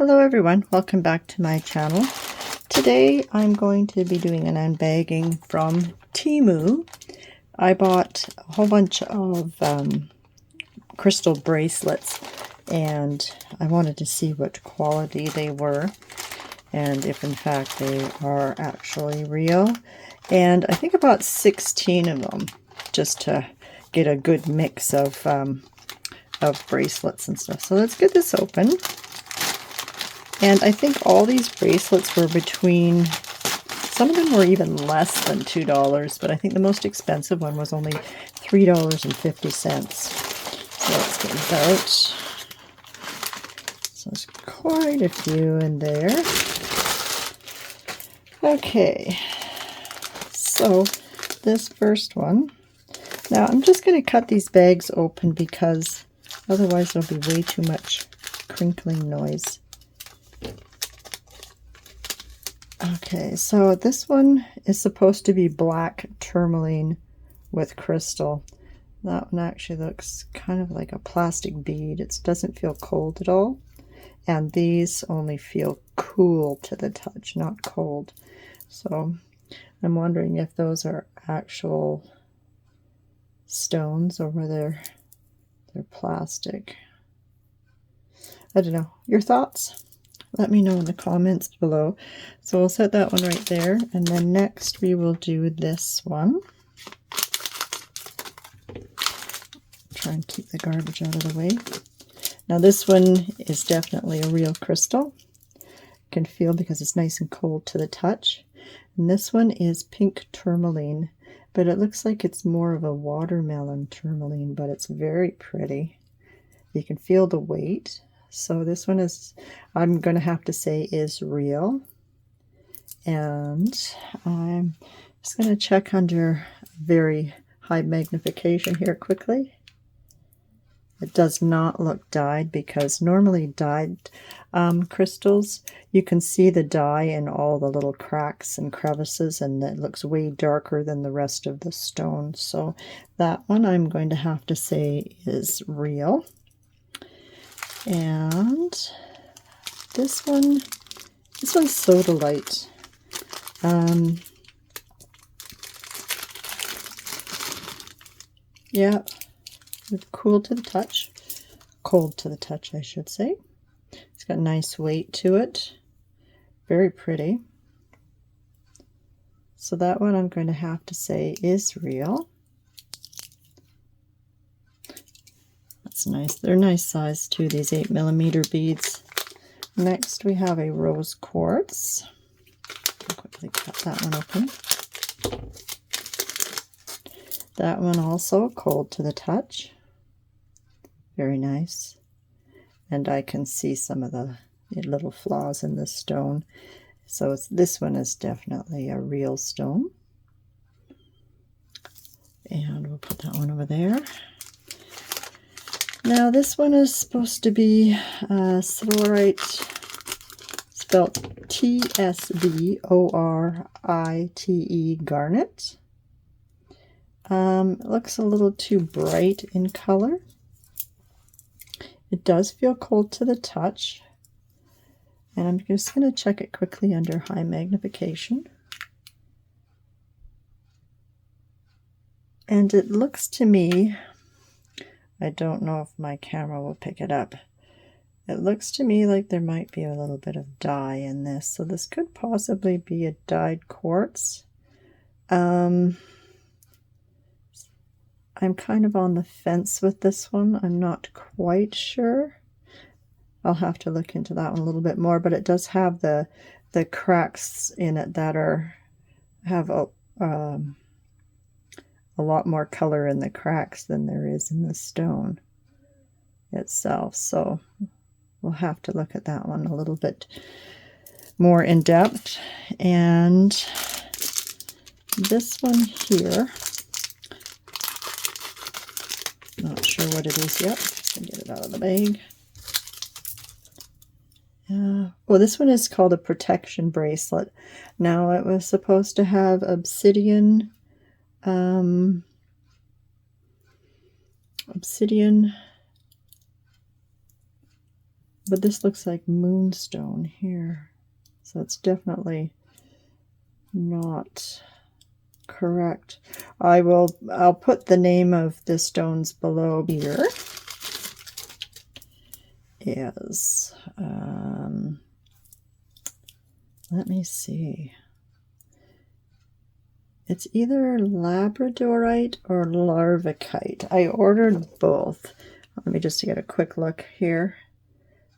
Hello everyone, welcome back to my channel. Today I'm going to be doing an unbagging from Temu. I bought a whole bunch of crystal bracelets and I wanted to see what quality they were and if in fact they are actually real. And I think about 16 of them just to get a good mix of bracelets and stuff. So let's get this open. And I think all these bracelets were between, some of them were even less than $2, but I think the most expensive one was only $3.50. So let's get it out. So there's quite a few in there. Okay, so this first one. Now I'm just going to cut these bags open because otherwise there'll be way too much crinkling noise. Okay, so this one is supposed to be black tourmaline with crystal. That one actually looks kind of like a plastic bead. It doesn't feel cold at all. And these only feel cool to the touch, not cold. So I'm wondering if those are actual stones or whether they're plastic. I don't know. Your thoughts? Let me know in the comments below. So we'll set that one right there. And then next we will do this one. Try and keep the garbage out of the way. Now this one is definitely a real crystal. You can feel because it's nice and cold to the touch. And this one is pink tourmaline, but it looks like it's more of a watermelon tourmaline, but it's very pretty. You can feel the weight. So this one is, I'm going to have to say, is real. And I'm just going to check under very high magnification here quickly. It does not look dyed because normally dyed crystals, you can see the dye in all the little cracks and crevices, and it looks way darker than the rest of the stone. So that one I'm going to have to say is real. And this one's sodalite. Yeah, cool to the touch. Cold to the touch, I should say. It's got nice weight to it. Very pretty. So that one I'm going to have to say is real. That's nice. They're nice size too, these 8mm beads. Next we have a rose quartz. I'll quickly cut that one open. That one also cold to the touch. Very nice. And I can see some of the little flaws in the stone. So this one is definitely a real stone. And we'll put that one over there. Now this one is supposed to be silverite, spelled T-S-V-O-R-I-T-E garnet. It looks a little too bright in color. It does feel cold to the touch. And I'm just going to check it quickly under high magnification. And it looks to me, I don't know if my camera will pick it up. It looks to me like there might be a little bit of dye in this. So this could possibly be a dyed quartz. I'm kind of on the fence with this one. I'm not quite sure. I'll have to look into that one a little bit more, but it does have the cracks in it that have a lot more color in the cracks than there is in the stone itself. So we'll have to look at that one a little bit more in depth. And this one here, not sure what it is yet. Just gonna get it out of the bag. Well, this one is called a protection bracelet. Now it was supposed to have obsidian but this looks like moonstone here. So it's definitely not correct. I'll put the name of the stones below here. Is let me see. It's either labradorite or larvikite. I ordered both. Let me just get a quick look here.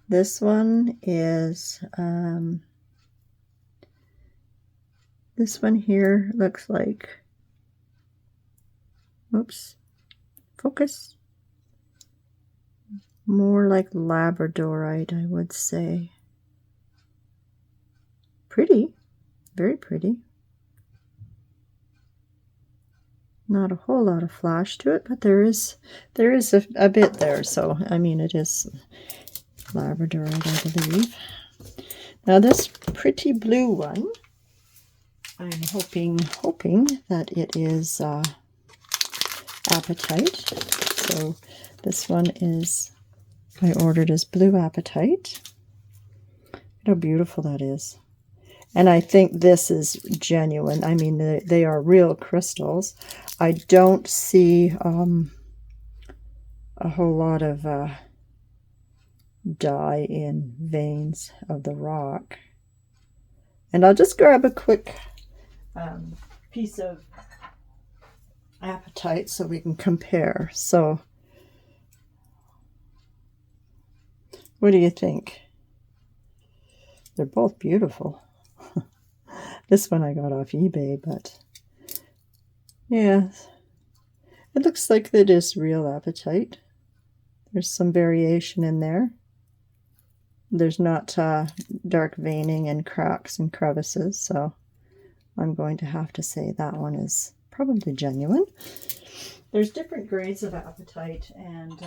This one is this one here looks like, oops, focus, more like labradorite, I would say. Pretty, very pretty. Not a whole lot of flash to it, but there is a bit there. So I mean, it is labradorite, I believe. Now this pretty blue one, I'm hoping that it is apatite. So this one is, I ordered as blue apatite. Look how beautiful that is. And I think this is genuine. I mean, they are real crystals. I don't see a whole lot of dye in veins of the rock. And I'll just grab a quick piece of apatite so we can compare. So what do you think? They're both beautiful. This one I got off eBay, but yeah, it looks like it is real apatite. There's some variation in there. There's not dark veining and cracks and crevices, so I'm going to have to say that one is probably genuine. There's different grades of apatite and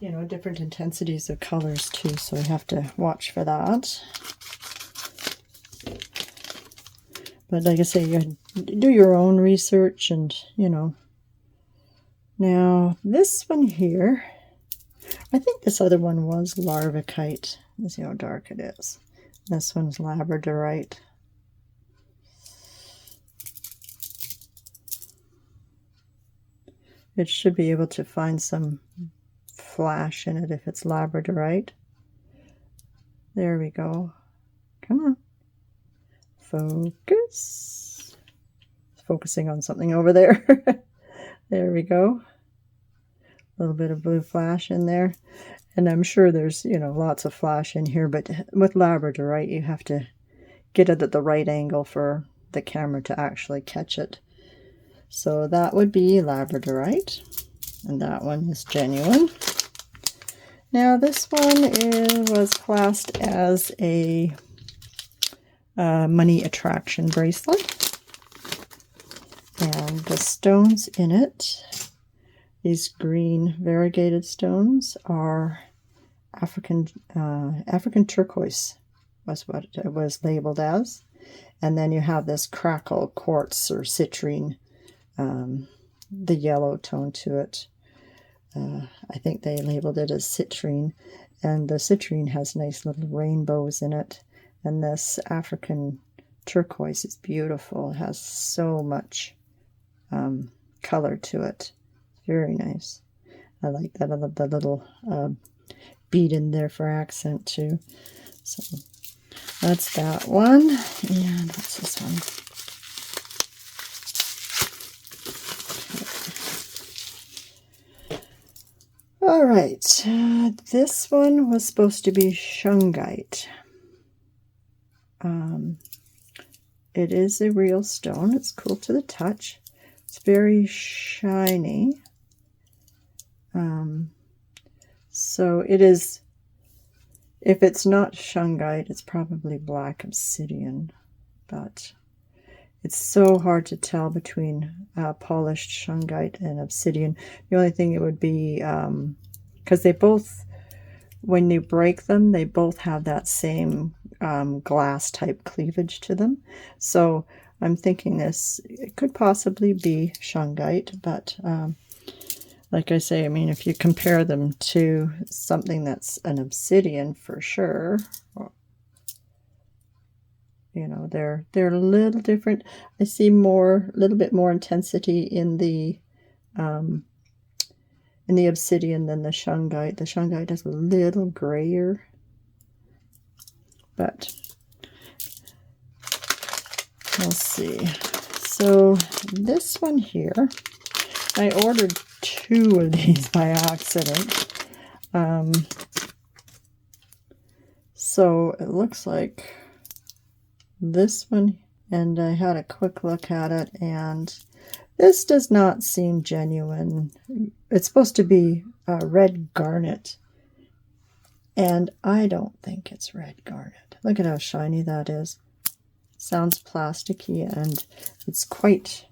you know, different intensities of colors too, so we have to watch for that. But like I say, you do your own research and, you know. Now, this one here, I think this other one was larvikite. Let's see how dark it is. This one's labradorite. It should be able to find some flash in it if it's labradorite. There we go. Come on. Focus. Focusing on something over there. There we go. A little bit of blue flash in there. And I'm sure there's, you know, lots of flash in here, but with labradorite, you have to get it at the right angle for the camera to actually catch it. So that would be labradorite, and that one is genuine. Now this one was classed as a money attraction bracelet, and the stones in it, these green variegated stones, are African turquoise, was what it was labeled as. And then you have this crackle quartz or citrine, the yellow tone to it. I think they labeled it as citrine, and the citrine has nice little rainbows in it. And this African turquoise is beautiful. It has so much color to it. Very nice. I like that, the little bead in there for accent too. So that's that one. And what's this one? All right, this one was supposed to be shungite. It is a real stone. It's cool to the touch. It's very shiny. So it is, if it's not shungite, it's probably black obsidian, but it's so hard to tell between polished shungite and obsidian. The only thing it would be, because they both, when you break them, they both have that same glass type cleavage to them. So I'm thinking it could possibly be shungite, but like I say, I mean, if you compare them to something that's an obsidian for sure, you know, they're a little different. I see a little bit more intensity in the obsidian than the shungite. The shungite is a little grayer, but we'll see. So this one here, I ordered 2 of these by accident. So it looks like this one, and I had a quick look at it, and this does not seem genuine. It's supposed to be red garnet, and I don't think it's red garnet. Look at how shiny that is. Sounds plasticky, and it's quite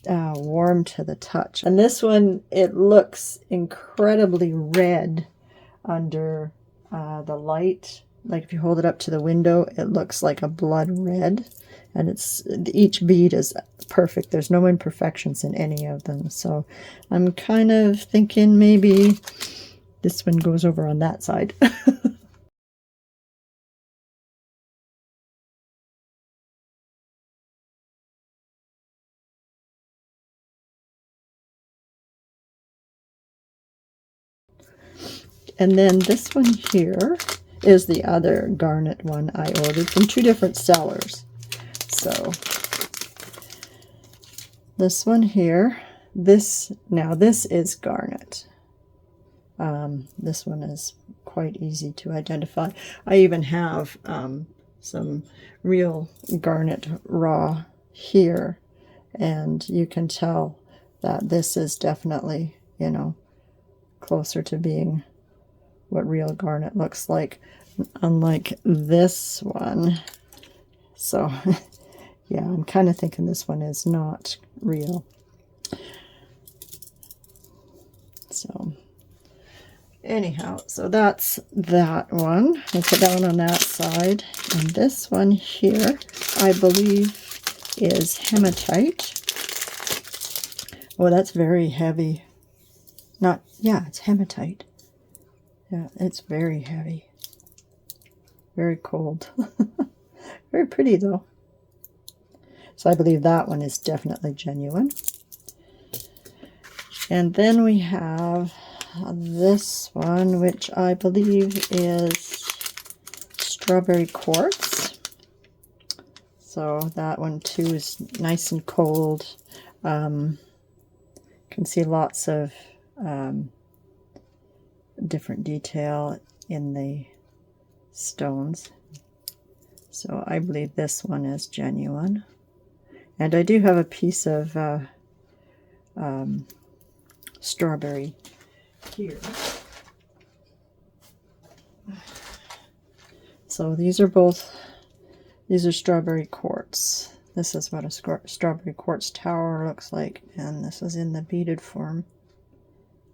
warm to the touch. And this one, it looks incredibly red under the light. Like if you hold it up to the window, it looks like a blood red, and each bead is perfect. There's no imperfections in any of them. So I'm kind of thinking maybe this one goes over on that side. And then this one here is the other garnet one I ordered from 2 different sellers. So this one here, this is garnet. This one is quite easy to identify. I even have some real garnet raw here, and you can tell that this is definitely, you know, closer to being what real garnet looks like, unlike this one. So yeah, I'm kind of thinking this one is not real. So anyhow, so that's that one. I put that one on that side. And this one here, I believe, is hematite. Oh, that's very heavy. It's hematite. Yeah, it's very heavy. Very cold. Very pretty though. So I believe that one is definitely genuine. And then we have this one, which I believe is strawberry quartz. So that one too is nice and cold. Can see lots of different detail in the stones. So I believe this one is genuine. And I do have a piece of strawberry here. So these are strawberry quartz. This is what a strawberry quartz tower looks like, and this is in the beaded form.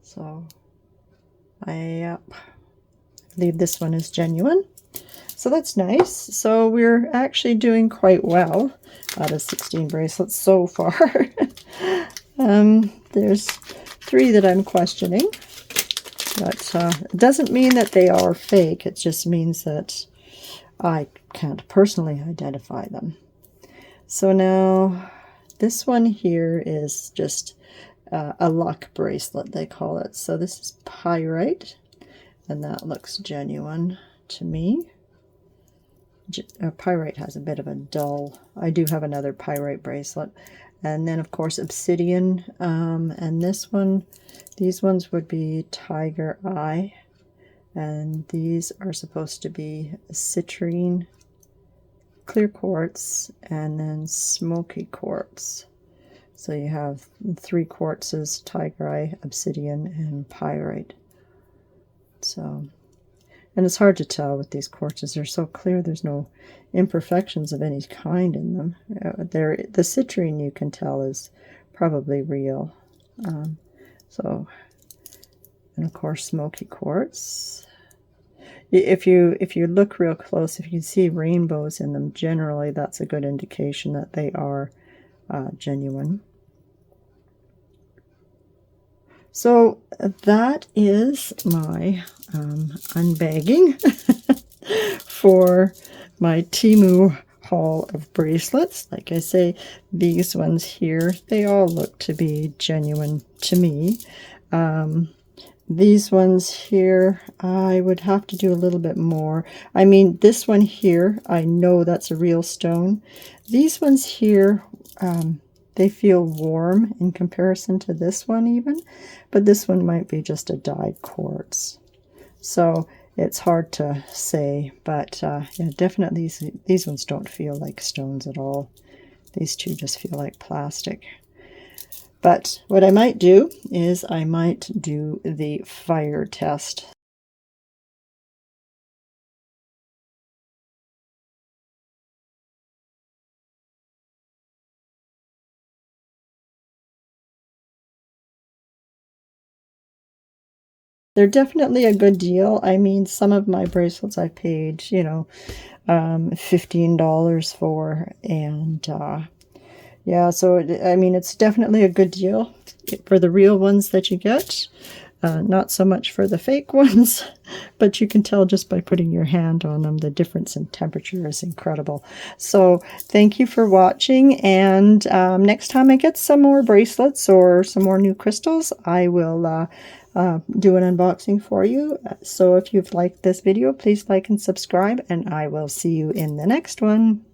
So I believe this one is genuine. So that's nice. So we're actually doing quite well out of 16 bracelets so far. There's 3 that I'm questioning, but it doesn't mean that they are fake. It just means that I can't personally identify them. So now this one here is just a luck bracelet, they call it. So this is pyrite, and that looks genuine to me. Pyrite has a bit of a dull. I do have another pyrite bracelet. And then of course obsidian, and these ones would be tiger eye, and these are supposed to be citrine, clear quartz, and then smoky quartz. So you have 3 quartzes: tiger eye, obsidian, and pyrite. So, and it's hard to tell with these quartzes. They're so clear, there's no imperfections of any kind in them. The citrine, you can tell, is probably real. So, and of course smoky quartz. If you look real close, if you see rainbows in them, generally that's a good indication that they are genuine. So that is my unbagging for my Temu haul of bracelets. Like I say, these ones here, they all look to be genuine to me. These ones here, I would have to do a little bit more. I mean, this one here, I know that's a real stone. These ones here, they feel warm in comparison to this one even, but this one might be just a dyed quartz. So it's hard to say, but yeah, definitely these ones don't feel like stones at all. These two just feel like plastic. But what I might do is I might do the fire test. They're definitely a good deal. I mean, some of my bracelets I paid, you know, $15 for, and yeah, so I mean, it's definitely a good deal for the real ones that you get. Not so much for the fake ones, but you can tell just by putting your hand on them, the difference in temperature is incredible. So thank you for watching, and next time I get some more bracelets or some more new crystals, I will do an unboxing for you. So if you've liked this video, please like and subscribe, and I will see you in the next one.